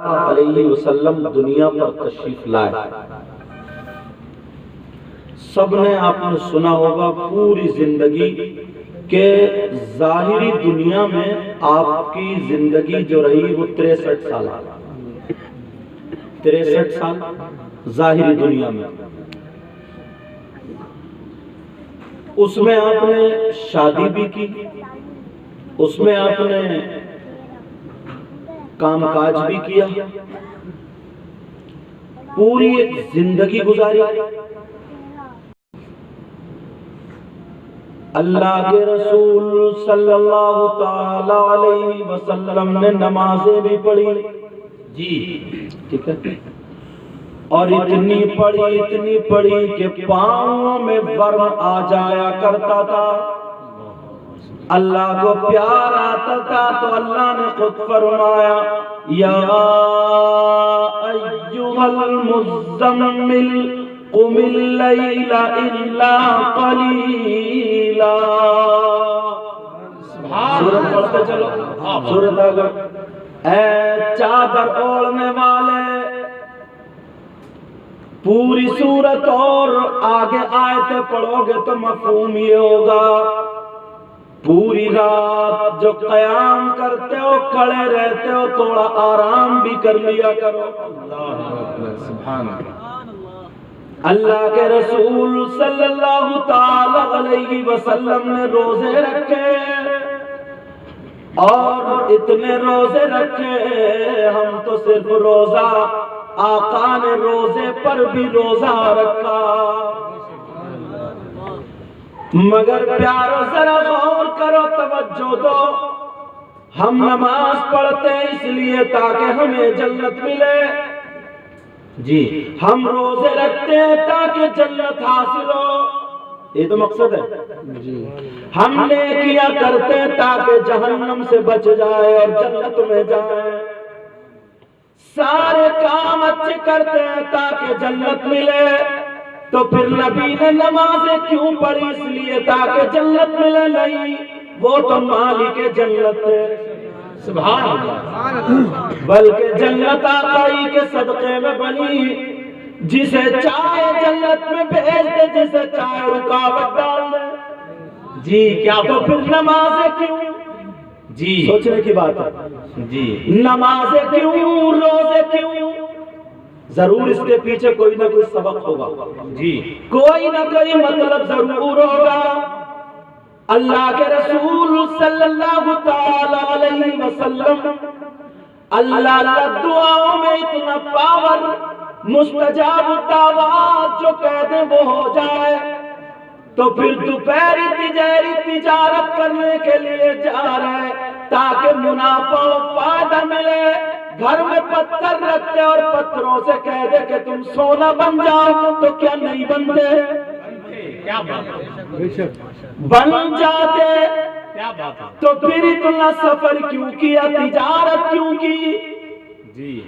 علیہ وسلم دنیا پر تشریف لائے، سب نے آپ نے سنا ہوگا پوری زندگی کہ ظاہری دنیا میں آپ کی زندگی جو رہی وہ 63 سال، 63 سال ظاہری دنیا میں۔ اس میں آپ نے شادی بھی کی، اس میں آپ نے کام کاج بھی کیا، پوری ایک زندگی گزاری۔ اللہ کے رسول صلی اللہ تعالی علیہ وسلم نے نمازیں بھی پڑھی، جی ٹھیک ہے، اور اتنی پڑھی کہ پاؤں میں ورم آ جایا کرتا تھا، اللہ کو پیار آتا تھا تو اللہ نے خود فرمایا یا ایھا المزمل قم اللیل الا قلیلا۔ سورت پڑھتے چلو، سورت اگر اے چادر اوڑھنے والے، پوری سورت اور آگے آیتیں پڑھو گے تو مفہوم یہ ہوگا پوری رات جو قیام کرتے ہو، کھڑے رہتے ہو، تھوڑا آرام بھی کر لیا کرو۔ سبحان اللہ۔ اللہ کے رسول صلی اللہ تعالی علیہ وسلم نے روزے رکھے، اور اتنے روزے رکھے، ہم تو صرف روزہ، آقا نے روزے پر بھی روزہ رکھا۔ مگر پیارو ذرا غور کرو، توجہ دو، ہم نماز پڑھتے ہیں اس لیے تاکہ ہمیں جنت ملے، جی ہم روزے رکھتے ہیں تاکہ جنت حاصل ہو، یہ تو مقصد ہے۔ ہم نیکیاں کرتے ہیں تاکہ جہنم سے بچ جائے اور جنت میں جائے، سارے کام اچھے کرتے ہیں تاکہ جنت ملے، تو پھر نبی نے نمازیں کیوں پڑھی؟ اس لیے تاکہ جنت ملے نہیں، وہ تو مالک جنت ہے، سبحان اللہ، بلکہ جنت آقائی کے صدقے میں بنی، جسے چاہے جنت میں بھیج دے، جسے چاہے رکاوٹ ڈال دے، جی کیا تو پھر نمازیں کیوں؟ جی سوچنے کی بات ہے، جی نمازیں کیوں، روزے کیوں؟ ضرور اس کے پیچھے کوئی نہ کوئی سبق ہوگا، جی کوئی نہ کوئی مطلب ضرور ہوگا۔ اللہ کے رسول صلی اللہ تعالی علیہ وسلم، اللہ دعاؤں میں اتنا پاور، مستجاب دعوات جو کہہ دے وہ ہو جائے، تو پھر دوپہری تجارت کرنے کے لیے جا رہے تاکہ منافع و فائدہ ملے، گھر میں پتھر رکھتے اور پتھروں سے کہہ دے کہ تم سونا بن جاؤ، تو کیا نہیں بنتے؟ بن جاتے۔ تو پھر اتنا سفر کیوں کیا، تجارت کیوں کی؟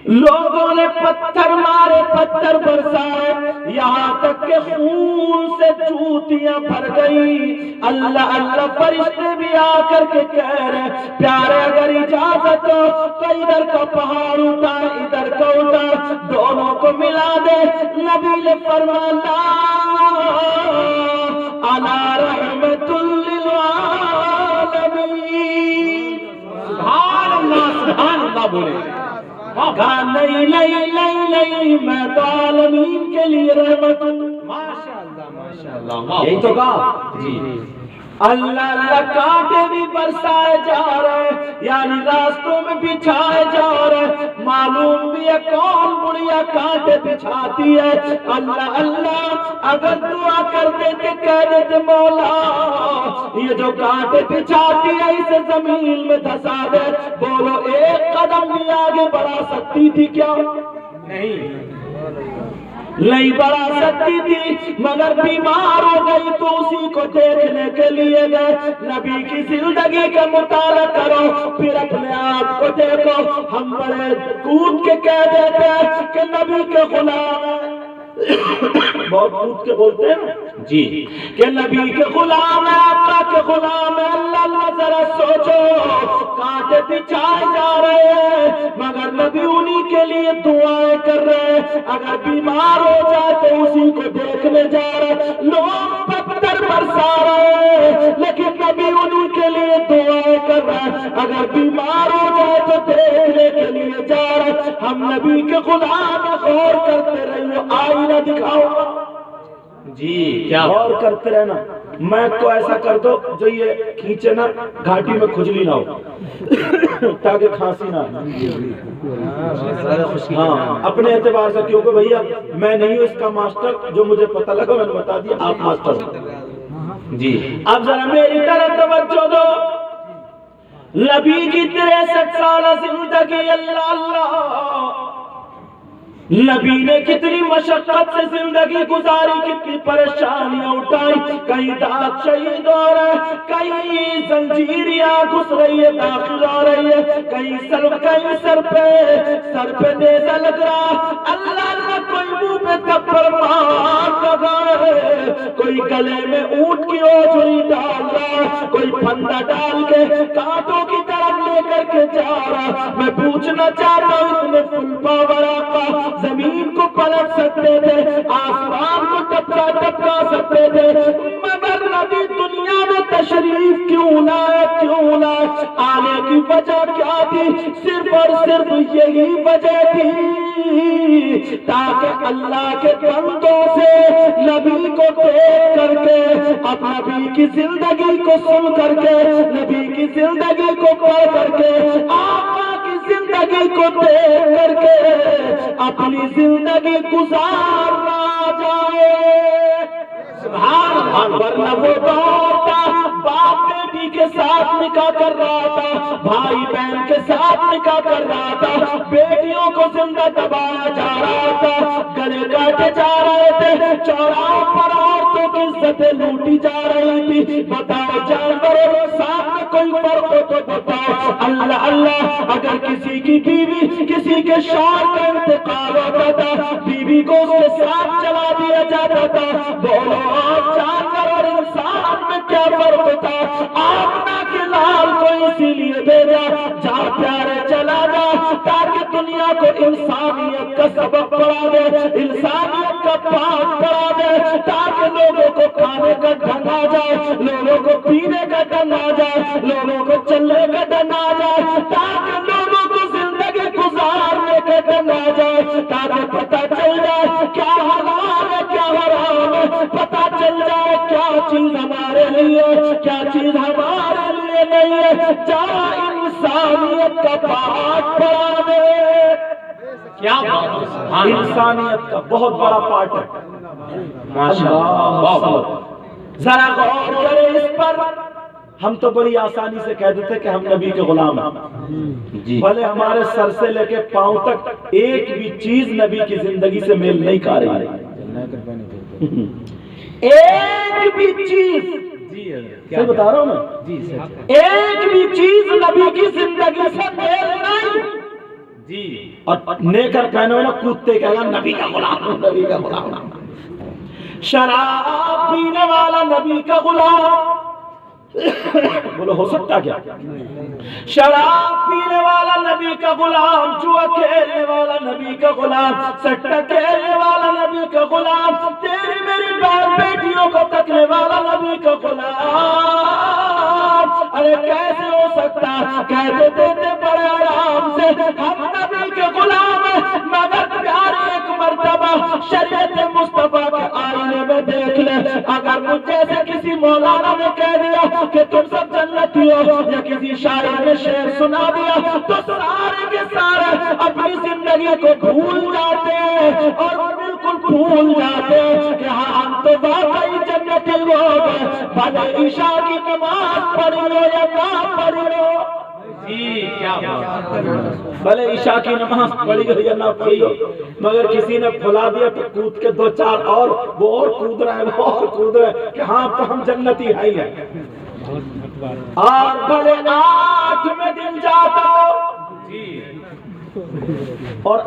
لوگوں نے پتھر مارے، پتھر برسائے، یہاں تک کہ خون سے جوتیاں بھر گئی۔ اللہ اللہ فرشتے بھی آ کر کے کہہ رہے پیارے اگر اجازت ہو تو ادھر کا پہاڑ اٹھا، ادھر کا اٹھا، دونوں کو ملا دے۔ نبی نے فرمایا انا رحمت للعالمین، سبحان اللہ، سبحان اللہ بولے، کہا نہیں میں تو عالمین کے لیے رحمت ہوں۔ ماشاءاللہ ماشاءاللہ، یہی تو کہا، جی اللہ اللہ کانٹے بھی برسائے جا رہے، یعنی راستوں میں بچھائے جا رہے، معلوم بھی ہے کون بڑھیا کانٹے بچھاتی ہے، اللہ اللہ۔ اگر دعا کر دیتے کہہ دیتے مولا یہ جو کانٹے بچھاتی ہے اسے زمین میں دھسا دے، بولو ایک قدم بھی آگے بڑھا سکتی تھی کیا؟ نہیں بڑھا سکتی تھی، مگر بیمار ہو گئی تو اسی کو دیکھنے کے لیے گئے۔ نبی کی زندگی کا مطالعہ کرو، پھر اپنے آپ کو دیکھو۔ ہم بڑے کود کے کہہ دیتے ہیں کہ نبی کے غلام ہیں، بہت کود کے بولتے ہیں جی کہ نبی کے غلام ہے، آقا کے غلام ہے، اللہ اللہ ذرا سوچو کانٹے بچھائے جا رہے ہیں مگر نبی انہی کے لیے دعائیں کر رہے ہیں، اگر بیمار ہو جائے تو اسی کو دیکھنے جا رہے ہیں، لوگ پتھر برسا رہے ہیں لیکن نبی انہی کے لیے دعائیں کر رہے ہیں، اگر بیمار ہو جائے تو دیکھنے کے لیے جا رہے ہیں۔ ہم نبی کے غلام غور کرتے رہیے، آئینہ دکھاؤ گا جی کیا غور کرتے رہنا، میں کو ایسا کر دو جو یہ کھینچے نا گھاٹی میں کھجلی نہ ہو تاکہ کھانسی نہ ہاں اپنے اعتبار سے، کیونکہ بھیا میں نہیں ہوں اس کا ماسٹر، جو مجھے پتہ لگا میں نے بتا دیا، آپ ماسٹر ہو جی اب ذرا میری طرف توجہ دو، نبی کی 63 سالہ زندگی، اللہ اللہ نبی نے کتنی مشقت سے زندگی گزاری، کتنی پریشانیاں اٹھائی، کہیں دانت شہید ہو رہا ہے، کہیں زنجیریاں گھس رہی ہے، داخل ہو رہی ہے، کہیں سر پہ نیزہ لگ رہا، اللہ اللہ کوئی منہ پہ تھپڑ مار لگا ہے، کوئی گلے میں اونٹ کی اوجھری ڈال رہا، کوئی پھندا ڈال کے کانٹوں کی طرف لے کر کے جا رہا۔ میں پوچھنا چاہتا ہوں اتنے فل پاور آقا زمین کو پلٹ سکتے تھے، آسمان کو ٹپکا سکتے تھے، مگر نبی دنیا میں تشریف کیوں لائے؟ آنے کی وجہ کیا تھی؟ صرف اور صرف یہی وجہ تھی تاکہ اللہ کے بندوں سے نبی کو دیکھ کر کے، اب نبی کی زندگی کو سن کر کے، نبی کی زندگی کو پڑھ کر کے، آقا کی زندگی کو دیکھ کر کے اپنی زندگی گزارنا جائے۔ سبحان اللہ، ورنہ وہ دور تھا باپ بیٹی کے ساتھ نکاح کر رہا تھا، بھائی بہن کے ساتھ نکاح کر رہا تھا، بیٹیوں کو زندہ دبایا جا رہا تھا، گلے کاٹے جا رہے تھے، چوراہوں پر عورتوں کی عزتیں لوٹی جا رہی تھی۔ بتاؤ جانوروں کے ساتھ کوئی فرق ہو تو بتاؤ، اللہ اللہ اگر کسی کی بیوی کسی کے شوہر کا انتقال ہوتا تھا، بیوی کو اس کے ساتھ چلا دیا جاتا تھا، بولو جانور اور انسان میں کیا فرق ہوتا؟ آمنہ کے لال کو اسی لیے بھیجا، جا پیارے چلا جا تاکہ دنیا کو انسانیت کا سبق پڑھا دے، انسانیت کا پاک پڑھا دے، تاکہ لوگوں کو کھانے کا ڈھنگ آ جائے، لوگوں کو پینے کا ڈھنگ آ جائے، لوگوں کو چلنے کا ڈھنگ آ جائے، تاکہ لوگوں کو زندگی گزارنے کا ڈھنگ آ جائے، تاکہ پتہ چل جائے کیا حلال ہے کیا حرام ہے، پتہ چل جائے کیا چیز ہمارے لیے کیا چیز ہمارے لیے نہیں ہے، جا انسانیت کا پاٹ پڑھا دے۔ کیا انسانیت کا بہت بڑا پارٹ ہے، ماشاءاللہ، ذرا غور کریں اس پر۔ ہم تو بڑی آسانی سے کہہ دیتے کہ ہم نبی کے غلام ہیں، جی بھلے ہمارے سر سے لے کے پاؤں تک ایک بھی چیز نبی کی زندگی سے میل نہیں کھا رہی، ایک بھی چیز، صحیح بتا رہا ہوں میں، ایک بھی چیز نبی کی زندگی سے میل نہیں۔ جی اور نیکر پہنے ہوئے نا کودتے کہے گا نبی کا غلام ہوں، نبی کا غلام ہوں۔ شراب پینے والا نبی کا غلام، بولو ہو سکتا کیا؟ شراب پینے والا نبی کا غلام، جوا کھیلنے والا نبی کا غلام، سٹا کھیلنے والا نبی کا غلام، تیری میری بہن بیٹیوں کو تکنے والا نبی کا غلام۔ ارے کیسے ہو سکتا؟ کہتے دیتے بڑے آرام سے ہم نبی کے غلام ہیں، مگر پیارے ایک مرتبہ شریعت مصطفیٰ کے آئینے میں دیکھ لے، اگر مجھ جیسے کسی مولانا نے کہہ دیا کہ تم سب جنتی ہو، یا کسی شاعر نے شعر سنا دیا، تو سارے کے سارے اپنی زندگی کو بھول جاتے ہیں اور بالکل بھول جاتے ہیں کہ ہاں ہم تو واقعی جنتی لوگ ہیں، بھلے عشاء کی نماز پڑھی لو یا نہ پڑھی لو، بھلے عشاء کی نماز پڑھی ہو یا نہ پڑھی ہو، مگر کسی نے پھلا دیا تو کود کے دو چار اور وہ اور کود رہے ہیں، وہ اور کود رہے ہیں کہ ہاں تو ہم جنتی ہیں۔ اور بھلے 8 میں دن جاتا ہو، اور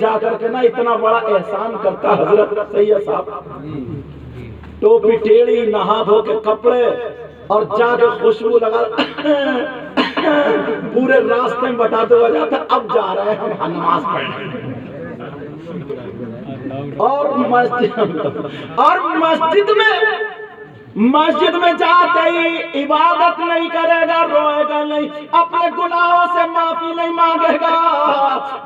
جا کر کے نا اتنا بڑا احسان کرتا حضرت سید صاحب، ٹوپی ٹیڑھی، نہا دھو کے کپڑے اور جا کے خوشبو لگا پورے راستے میں بتاتے ہوا جاتا اب جا رہے ہیں ہم نماز پڑھنے، اور مسجد میں جاتے ہی عبادت نہیں کرے گا، روئے گا نہیں، اپنے گناہوں سے معافی نہیں مانگے گا،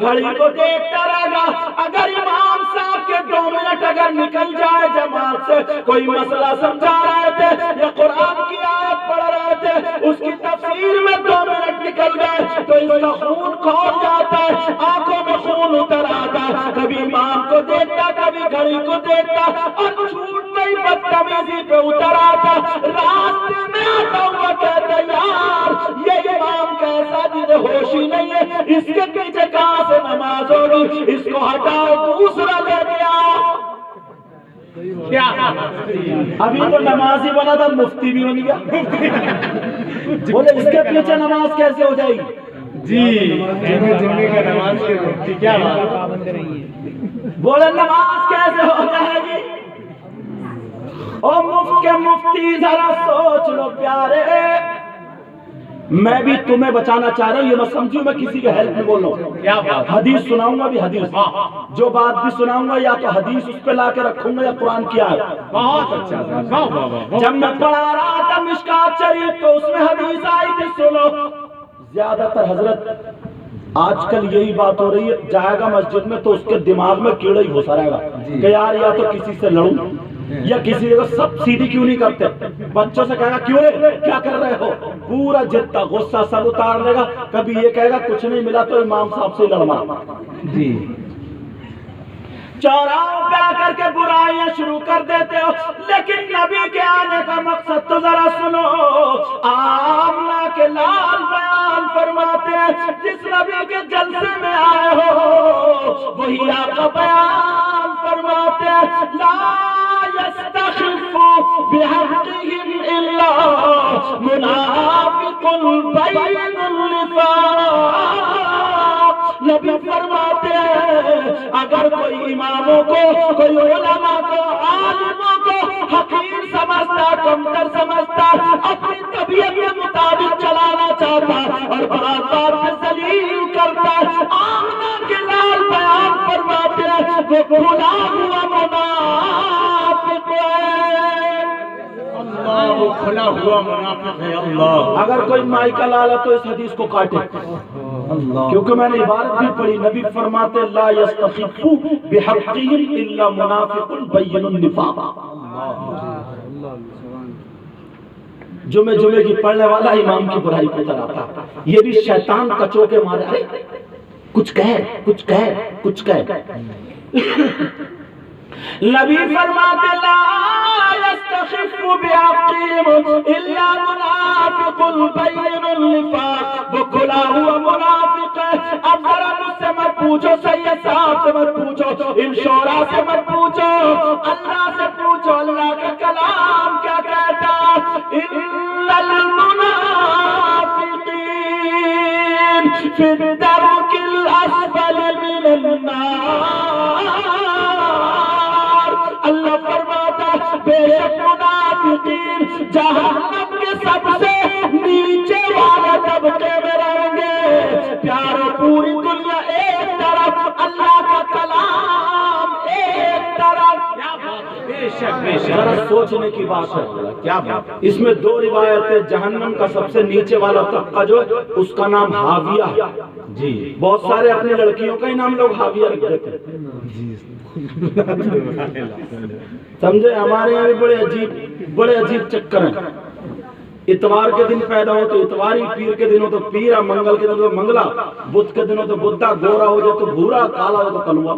گھڑی کو دیکھتا رہے گا۔ اگر امام صاحب کے 2 منٹ اگر نکل جائے جماعت سے، کوئی مسئلہ سمجھا رہے تھے یا قرآن کی آیت پڑھ رہے تھے، اس کی تفسیر میں 2 منٹ نکل گئے تو اس کا خون کھول جاتا ہے، آنکھوں میں خون اتر آتا ہے، کبھی امام کو دیکھتا، کبھی گھڑی کو دیکھتا، اور چھوٹتے ہی بدتمیزی پہ اتر آتا، راستے میں آتا ہوا کہتا یار یہ امام کیسا جسے ہوش ہی نہیں ہے، اس کے پیچھے کہاں سے نماز ہوگی، اس کو ہٹاؤ دوسرا لے گیا۔ کیا ابھی تو نماز ہی بنا تھا، مفتی بھی بن گیا، بولے اس کے پیچھے نماز کیسے ہو جائے گی؟ جی جمعے کا نماز کے مفتی کیا بات، بولے نماز کیسے ہو جائے گی؟ او مفت کے مفتی ذرا سوچ لو پیارے، میں بھی تمہیں بچانا چاہ رہا ہوں، یہ مت سمجھو میں کسی کے ہیلپ میں بول رہا ہوں، کیا بات، حدیث سناؤں گا بھی، حدیث جو بات بھی سناؤں گا یا تو حدیث اس پہ لا کے رکھوں گا یا قرآن کی آیت۔ بہت اچھا، جب میں پڑھا رہا تھا مشکات شریف تو اس میں حدیث آئی تھی، سنو۔ زیادہ تر حضرت آج کل یہی بات ہو رہی ہے، جائے گا مسجد میں تو اس کے دماغ میں کیڑا ہی گھسا رہے گا کہ یار یا تو کسی سے لڑوں یا کسی کو سب سیدھی کیوں نہیں کرتے، بچوں سے کہے گا کیوں رے کیا کر رہے ہو، پورا جتنا غصہ سب اتار لے گا، کبھی یہ کہے گا کچھ نہیں ملا تو امام صاحب سے لڑنا۔ جی چوراہوں پہ آ کر کے برائیاں شروع کر دیتے ہو، لیکن نبی کے آنے کا مقصد تو ذرا سنو۔ آمنہ کے لال بیان فرماتے ہیں جس نبی کے جلسے میں آئے ہو وہی آقا بیان فرماتے ہیں لا يستخف بحقهم الا منافق بین النفاق۔ نبی فرماتے ہیں اگر کوئی اماموں کو، کوئی علماء کو، عالموں کو حقیر سمجھتا، کمتر سمجھتا، اپنی طبیعت کے مطابق چلانا چاہتا اور بات بات سے ذلیل کرتا، آمنہ کے لال بیان فرماتے ہیں وہ کھلا ہوا منافق ہے۔ اللہ کھلا ہوا منافق ہے۔ اللہ اگر کوئی مائی کا لال ہے تو اس حدیث کو کاٹے، کیونکہ میں نے عبارت بھی پڑھی، نبی فرماتے لا یستخفوا بحقهم الا منافق بین النفاق۔ جمعے کی پڑھنے والا امام کی برائی کو تراتا، یہ بھی شیطان کچو کے مارے ارے کچھ کہے۔ نبی فرماتے لا يستخف بعقيم الا منافق بين النفاق، وہ کھلا ہوا منافق ہے۔ اب ذرا مجھ سے مت پوچھو، سید صاحب سے مت پوچھو، ان شعراء سے مت پوچھو، اللہ سے پوچھو، اللہ کا کلام کیا کہتا، ان المنافقین فی الدرک الاسفل من النار۔ اللہ فرماتا بے شک منافقین جہنم کے سب سے نیچے والے طبقے میں رہیں گے۔ پیارو پوری دنیا ایک طرف، اللہ کا کلام ایک طرف، بے شک ذرا سوچنے کی بات ہے۔ کیا بات، اس میں 2 روایتیں، جہنم کا سب سے نیچے والا طبقہ جو ہے اس کا نام حاویہ ہے۔ جی بہت سارے اپنی لڑکیوں کا ہی نام لوگ حاویہ رکھ دیتے ہیں، سمجھے؟ ہمارے یہاں بھی بڑے عجیب چکر ہیں۔ اتوار کے دن پیدا ہو تو اتواری، پیر کے دن ہو تو پیرا، منگل کے دن ہو تو منگلا، بدھ کے دن ہو تو بدھا، گورا ہو جائے تو بھورا، کالا ہو تو کلوا،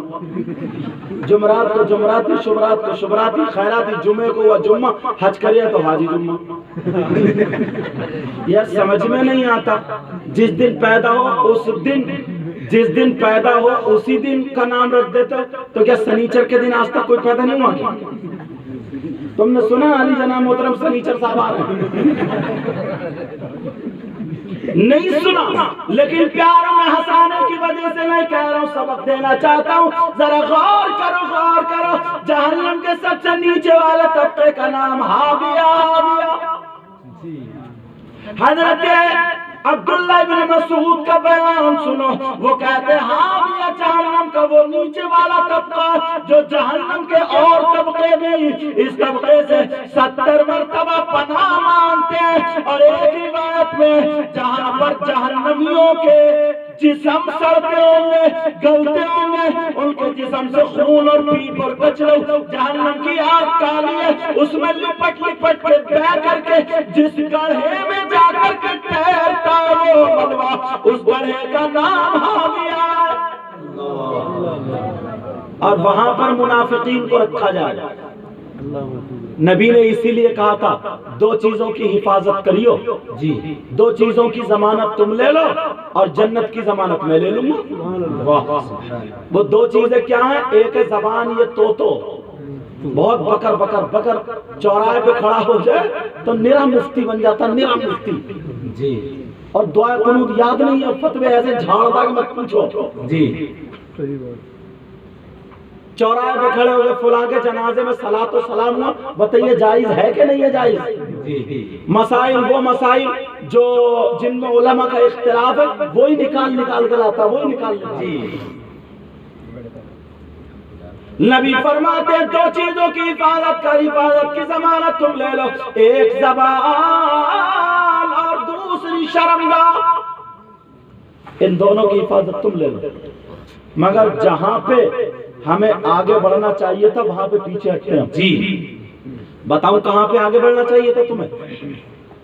جمعرات کو جمعراتی، شبرات کو شبراتی، خیراتی، جمعے کو ہوا جمعہ، حج کریا تو حاجی جمعہ۔ یہ سمجھ میں نہیں آتا، جس دن پیدا ہو اس دن، جس دن پیدا ہو اسی دن کا نام رکھ دیتے ہو، تو کیا سنیچر کے دن آج تک کوئی پیدا نہیں ہوا کیا؟ تم نے سنا علی جناب محترم سنیچر صاحب آ رہے ہیں؟ نہیں سنا، لیکن پیاروں میں ہنسانے کی وجہ سے نہیں کہہ رہا ہوں، سبق دینا چاہتا ہوں، ذرا غور کرو غور کرو۔ جہنم کے سب سے نیچے والے طبقے کا نام حاویہ۔ حضرت عبداللہ بن مسعود کا بیان سنو، وہ کہتے ہیں حاویہ جہنم کا وہ نیچے والا طبقہ جو جہنم کے اور طبقے بھی اس طبقے سے 70 مرتبہ پناہ مانگتے ہیں۔ اور ایک روایت میں جہاں پر جہنمیوں کے جسم سڑتے ہوں گے، گلتے ہوں گے، ان کے جسم سے خون اور پیپ اور کچرا، جہنم کی آگ کالی ہے، اس میں لپٹ لپٹ کے بہ کر کے جس گڑھے میں جا کر کے ٹھہرتا ہے وہ بلوا، اس گڑھے کا نام حاویہ ہے۔ اور وہاں پر منافقین کو رکھا جائے۔ نبی نے اسی لیے کہا تھا دو چیزوں کی حفاظت کریو، جی دو چیزوں کی ضمانت تم لے لو اور جنت کی ضمانت میں لے لوں گا۔ وہ دو چیزیں کیا ہیں؟ ایک ہے زبان، یہ تو بہت بکر بکر بکر چوراہے پہ کھڑا ہو جائے تو نرا مفتی بن جاتا، نرا مفتی جی۔ اور دعا قنوت یاد نہیں ہے، فتوے ایسے جھاڑتا کہ مت پوچھو جی۔ چوراہے پہ کھڑے ہو گئے، فلاں کے جنازے میں صلاۃ و سلام ہوا، بتائیے جائز ہے کہ نہیں ہے جائز؟ مسائل وہ مسائل جو جن میں علماء کا اختلاف ہے وہی نکال کر لاتا، وہی نکال جی۔ نبی فرماتے ہیں دو چیزوں کی حفاظت کر، حفاظت کی ضمانت تم لے لو، ایک زبان اور دوسری شرمگاہ، ان دونوں کی حفاظت تم لے لو۔ مگر جہاں پہ ہمیں آگے بڑھنا چاہیے تھا وہاں پہ پیچھے ہٹتے ہیں جی۔ بتاؤں کہاں پہ آگے بڑھنا چاہیے تھا تمہیں؟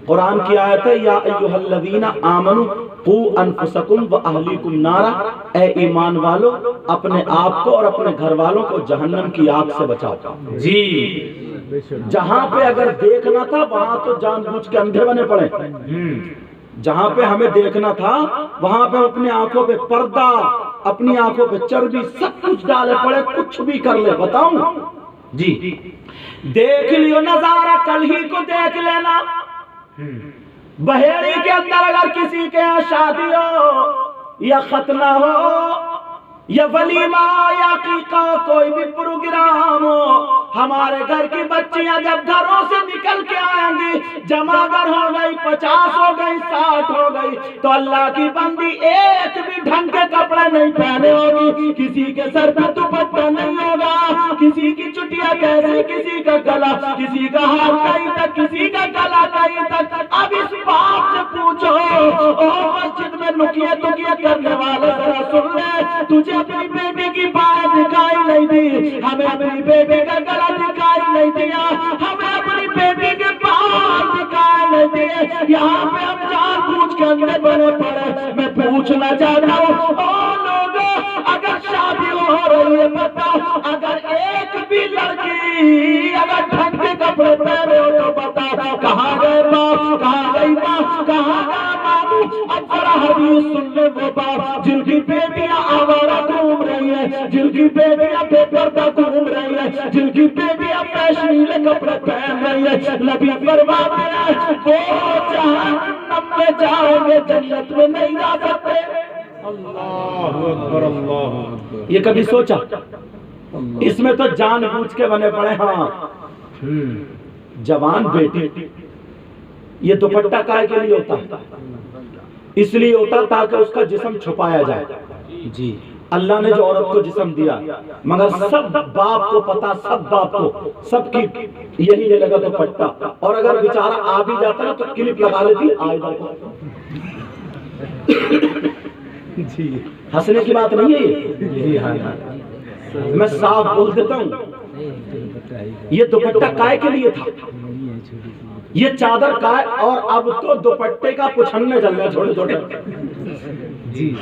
قرآن کی آیت ہے یا ایھا الذین آمنوا قوا انفسکم واہلیکم نارا، اے ایمان والو اپنے آپ کو اور اپنے گھر والوں کو جہنم کی آگ سے بچاؤ جی۔ جہاں پہ اگر دیکھنا تھا وہاں تو جان بوجھ کے اندھے بنے پڑے، جہاں پہ ہمیں دیکھنا تھا وہاں پہ اپنی آنکھوں پہ پردہ، اپنی آنکھوں پہ چربی، سب کچھ ڈالے پڑے، کچھ بھی کر لے۔ بتاؤں جی، دیکھ لیو نظارہ، کل ہی کو دیکھ لینا، بحیری کے اندر اگر کسی کے یہاں شادی ہو یا ختنہ ہو یا ولیمہ یا عقیقہ، کوئی بھی پروگرام ہو، ہمارے گھر کی بچیاں جب گھروں سے نکل کے آئیں گی، جمع گر ہو گئی، 50 ہو گئی، 60 ہو گئی، تو اللہ کی بندی ایک بھی ڈھنگ کے کپڑے نہیں پہنے ہوگی، کسی کے سر پہ دوپٹہ نہیں ہوگا، کسی کی چٹیا کیسے، کسی کا گلا، کسی کا ہاتھ کہیں تک، کسی کا گلا کہیں تک۔ اب اس باپ سے پوچھو، او مسجد میں نکیے تکیے کرنے والے ذرا سن لے، تجھے اپنی بیٹی کی بات دکھائی نہیں دی، ہمیں اپنی بیٹی کا گلا دکھائی نہیں دیا، ہمیں اپنی بیٹی کے بال دکھائی نہیں دیے، یہاں پہ ہم جان بوجھ کے اندھے بنے پڑے۔ میں پوچھنا چاہتا ہوں او لوگوں، اگر شادی ہو رہی ہے بتاؤ، اگر ایک بھی لڑکی اگر ڈھنگ کے کپڑے پہنے ہو تو بتاؤ کہاں گئے باپ، کہاں گئی ماں، کہاں گیا ماموں؟ اب ذرا حدیث سن لے وہ باپ جن کی بیٹیاں آوارہ گھوم رہی ہیں، جن کی بیٹیاں بے پردہ گھوم رہی ہیں، جن کی بیٹیاں پیشنیلے کپڑے پہن رہی ہیں، نبی فرماتے ہیں وہ جہنم میں جاؤ گے، جنت میں نہیں جا سکتے۔ اللہ اکبر، اللہ اکبر۔ یہ کبھی سوچا؟ اس میں تو جان بوجھ کے بنے پڑے۔ ہاں جوان بیٹی، یہ دوپٹہ کائے کے لیے ہوتا ہے؟ اس لیے ہوتا تاکہ اس کا جسم چھپایا جائے جی۔ اللہ نے جو عورت کو جسم دیا، مگر سب باپ کو پتا، سب باپ کو، سب کی یہی لے لگا دوپٹہ، اور اگر بیچارہ آ بھی جاتا نا تو کلپ لگا لیتی آئے گا جی۔ ہنسنے کی بات نہیں ہے یہ، میں صاف بول دیتا ہوں، یہ دوپٹہ کائے کے لیے تھا، یہ چادر کائے، اور اب تو دوپٹے کا پچھنے چل گیا چھوٹے چھوٹے جی۔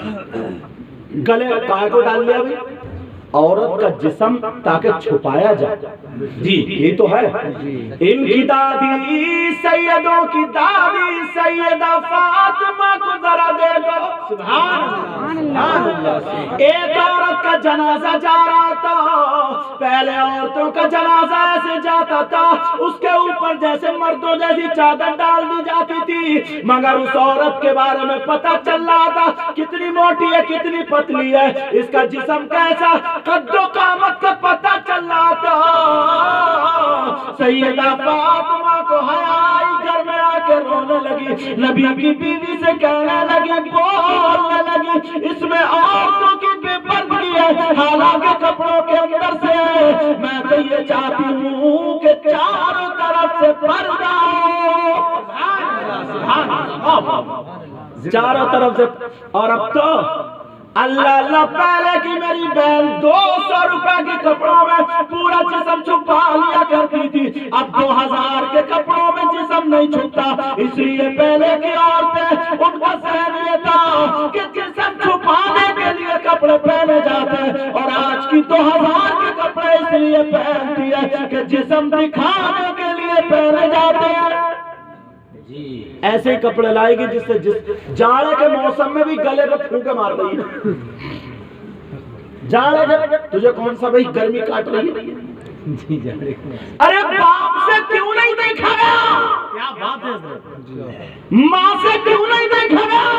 گلے کائے کو ڈال لیا بھی، عورت کا جسم تاکہ چھپایا جائے جی، یہ تو ہے۔ ان کی دادی سیدوں کی دادی سیدہ فاطمہ کو ذرا دیکھو، سبحان اللہ۔ ایک عورت عورت کا جنازہ جا رہا تھا، پہلے عورتوں کا جنازہ ایسے جاتا تھا، اس کے اوپر جیسے مردوں جیسی چادر ڈال دی جاتی تھی، مگر اس عورت کے بارے میں پتہ چل رہا تھا کتنی موٹی ہے کتنی پتلی ہے، اس کا جسم کیسا، قد و قامت کا پتہ چل رہا تھا۔ سیدہ فاطمہ کو حیا آئی، گھر میں آ کے رونے لگی، نبی کی بیوی سے کہنے لگی، بولنے لگی، اس میں عورتوں کی بے پردگی ہے، حالانکہ کپڑوں کے اندر سے میں تو یہ چاہتی ہوں کہ چاروں طرف سے پردہ ہو، چاروں طرف سے۔ اور اب تو اللہ اللہ، پہلے کی میری بہن 200 روپے کے کپڑوں میں پورا جسم چھپا لیا کرتی تھی، اب 2000 کے کپڑوں میں جسم نہیں چھپتا، اس لیے پہلے کی عورتیں ان کا ذہن یہ تھا کہ جسم چھپانے کے لیے کپڑے پہنے جاتے ہیں، اور آج کی 2000 کے کپڑے اس لیے پہنتی ہے کہ جسم دکھانے کے لیے پہنے جاتے ہیں۔ ایسے ہی کپڑے لائے گی جس سے جاڑے کے موسم میں بھی گلے پہ پھونکے مار رہی ہے، جاڑے کے، تجھے کون سا بھائی گرمی کاٹ رہی ہے؟ ارے باپ سے کیوں نہیں دیکھا گیا؟ کیا بات ہے؟ ماں سے کیوں نہیں دیکھا گیا؟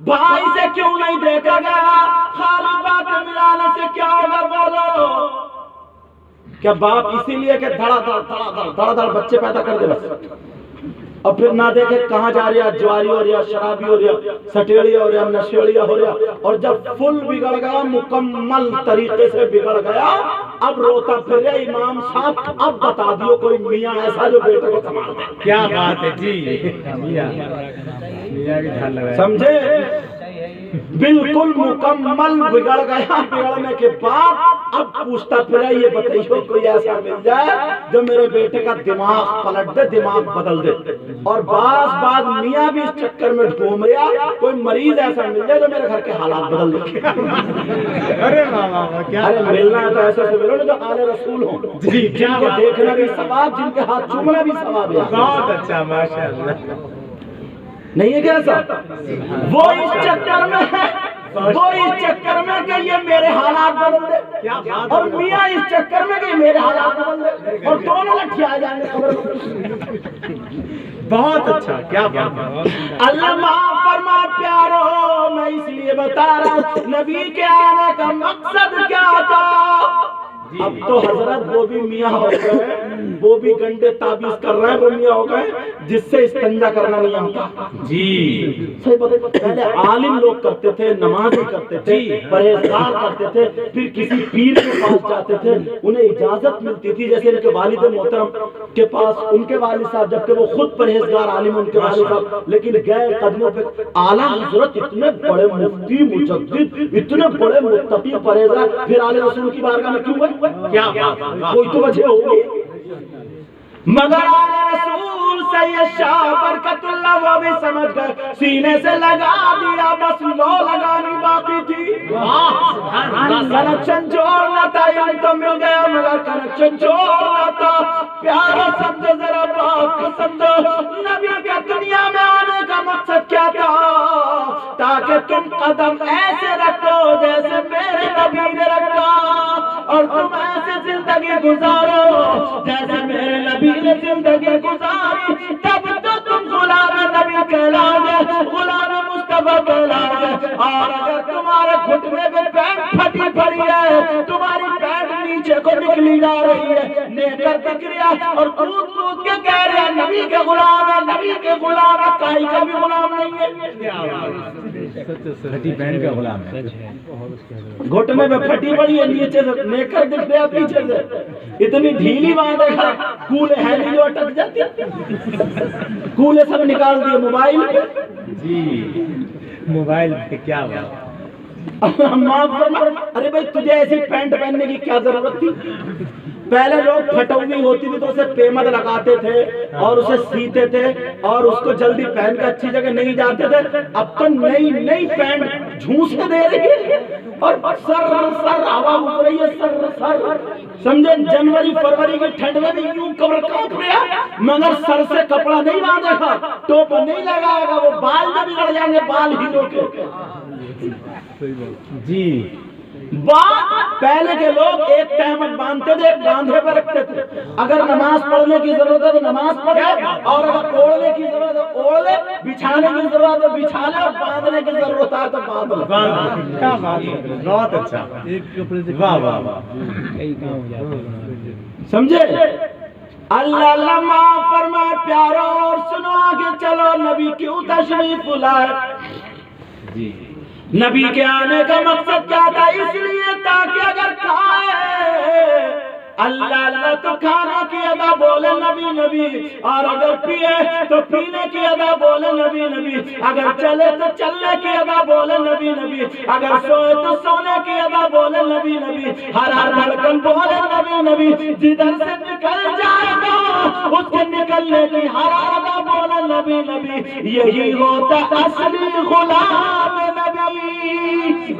بھائی سے کیوں نہیں دیکھا گیا؟ خالی باتیں ملانے سے کیا ہوگا بولو؟ کیا باپ اسی لیے کہ دھڑا دھڑ بچے پیدا کر دے بس، اور پھر نہ دیکھے کہاں جا رہا، جواری ہو رہا، شرابی ہو رہا، سٹیڑیا ہو رہا، نشیڑیا ہو رہا، اور جب فل بگڑ گیا، مکمل طریقے سے بگڑ گیا، اب روتا پھر رہا، امام صاحب اب بتا دیو کوئی میاں ایسا جو بیٹے کو سنبھال دے۔ کیا بات ہے جی، میاں کی دھان لگایا، سمجھے؟ بالکل مکمل بگڑ گیا، بگڑنے کے بعد اب پوچھتا پھرا، یہ بتائیو کوئی ایسا مل جائے جو میرے بیٹے کا دماغ پلٹ دے، دماغ بدل دے۔ اور بعض میاں بھی اس چکر میں گھوم رہا، کوئی مریض ایسا مل جائے جو میرے گھر کے حالات بدل دے۔ ارے واہ، کیا ملنا ہے تو ایسے سے ملو جو آل رسول ہوں، جن کو دیکھنا بھی ثواب، جن کے ہاتھ چومنا بھی ثواب ہے۔ بہت اچھا، ماشاءاللہ۔ نہیں ہے کیسا؟ وہ اس چکر میں ہے، وہ اس چکر میں کہ یہ میرے حالات بدل دے، اور میاں اس چکر میں کہ میرے حالات بدل دے، اور دونوں لٹھی آ جائیں گے خبر۔ بہت اچھا، کیا بات ہے۔ اللہ معاف فرما پیارو، میں اس لیے بتا رہا ہوں نبی کے آنے کا مقصد کیا تھا۔ اب تو حضرت وہ بھی میاں ہو گئے، وہ بھی گنڈے تعبیز کر رہے ہیں، وہ میاں ہو گئے جس سے استنجا کرنا نہیں آتا۔ جی صحیح بات ہے، پہلے عالم لوگ کرتے تھے، نمازی کرتے تھے، پرہیزگار کرتے تھے، پھر کسی پیر کے پاس جاتے تھے، انہیں اجازت ملتی تھی، جیسے ان کے والد محترم کے پاس ان کے والد صاحب، جبکہ وہ خود پرہیزگار عالم ان کے والد صاحب، لیکن گئے قدموں پہ اعلیٰ حضرت اتنے بڑے مفتی مجدد، اتنے بڑے متقی پرہیزگار، پھر آل رسول کی بارگاہ میں کیوں گئے؟ کیا کوئی تو وجہ ہوگی، مگر آل رسول سید شاہ برکت اللہ وہ بھی سمجھ گئے، سینے سے لگا دیا، بس لو لگانی باقی تھی۔ کنیکشن جوڑنا تھا، علم تو مل گیا مگر کنیکشن جوڑنا تھا۔ پیارا سمجھو، ذرا بات کو سمجھو، نبی کا دنیا میں آنے کا مقصد کیا تھا؟ تاکہ تم قدم ایسے رکھو جیسے میرے نبی نے رکھا، اور تم ایسے زندگی گزارو جیسے میرے نبی نے زندگی گزاری، تب تو تم غلام نبی کہلاؤگے، غلام مصطفیٰ کہلاؤگے۔ اور اگر تمہارے گھٹنے میں پینٹ پھٹی پڑی ہے، تمہاری پینٹ نیچے کو نکلی جا رہی ہے، نیکر دکھ رہا ہے، اور کود کود کے کہہ رہے ہیں نبی کے غلام ہے، نبی کے غلام ہے، کائی کا بھی غلام نہیں ہے، پھٹی بہن کا غلام ہے۔ گھٹنے میں پھٹی پڑی ہے، نیچے سے نیکر دکھ رہا، پیچھے سے اتنی ڈھیلی باندھ ہے، کولے ہیں نہیں جو اٹک جاتی، کولے سب نکال دیے موبائل پہ۔ جی موبائل پہ کیا بات۔ ارے بھائی تجھے ایسی پینٹ پہننے کی کیا ضرورت تھی؟ پہلے لوگ پھٹوی ہوتی تھی تو اسے پیمد لگاتے تھے اور اسے سیتے تھے اور اس کو جلدی پہن کے اچھی جگہ نہیں جاتے تھے۔ اب تو نئی پینٹ جھوسے دے رہی ہے اور سر ہوا اٹھ رہی ہے، سر سمجھے، جنوری فروری کی ٹھنڈ میں بھی یوں کمر کانپ رہا، مگر سر سے کپڑا نہیں باندھے گا، ٹوپ نہیں لگائے گا، وہ بال جو بگڑ جائیں گے، بال ہیرو کے۔ جی پہلے کے لوگ ایک تہمت باندھتے تھے، ایک کاندھے پر رکھتے تھے، اگر نماز پڑھنے کی ضرورت ہے تو نماز پڑھے، اور اگر اوڑھنے کی ضرورت ہے اوڑھ لے، بچھانے کی ضرورت ہے بچھا لے، اور باندھنے کی ضرورت ہے تو باندھ لے۔ کیا بات ہے، بہت اچھا، واہ واہ واہ، سمجھے؟ اللہ اللہ معاف فرمائے پیارو، اور سنو آگے چلو نبی کیوں تشریف لائے۔ نبی کے آنے کا مقصد کیا تھا؟ اس لیے تاکہ اگر کھائے اللہ اللہ تو کھانے کی ادا بولے نبی نبی، اور اگر پیے تو پینے کی ادا بولے نبی نبی، اگر چلے تو چلنے کی ادا بولے نبی نبی، اگر سوئے تو سونے کی ادا بولے نبی نبی، ہر ہر دھڑکن بولے نبی نبی، جدھر سے نکل جائے گا اس کے نکلنے کی ہر ادا بولے نبی نبی۔ یہی ہوتا اصلی غلام نبی۔